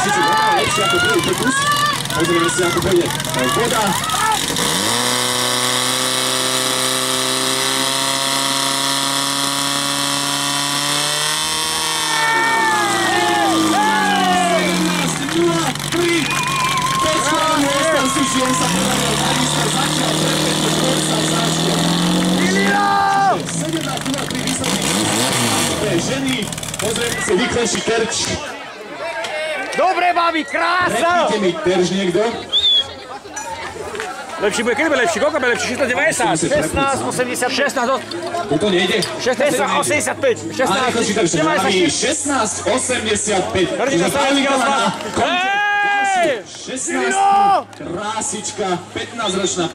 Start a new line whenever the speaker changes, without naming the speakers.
síce lepšie ako prvý pokus. Pozrieme si, ako pôjde voda. On sa podaril, takisto začal prepečne, on sa zašiel. 7 kg pri vysokých pre ženy. Pozrieme si rýchlejší terč.
Dobre, babi, krása!
Repnite mi terč niekto.
Lepší bude, kedy bude lepší? Koľko bude lepší? 690. 16, 80, 16,
Tuto nejde.
16, 85. 16,
ale rýchlejší terč, máme 16,85. Čiže pravíka má na konci. 16, krásička, 15-ročná.